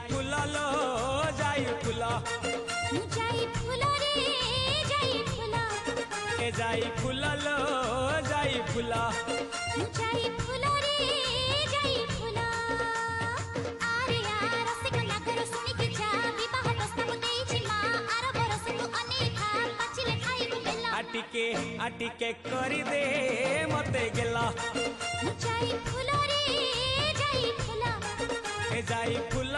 फूल लो जाई फूल जाई फूल रे जाई फूल ए जाई फूल लो जाई फूल जाई फूल रे जाई फूल आरे यार रसिक नागर सुनी के जा विवाह प्रस्ताव देइछि मा आर बरस तू अनेखा पाचिले खाइबु बेला आटिके करी दे मते गेला जाई फूल रे जाई फूल ए जाई फूल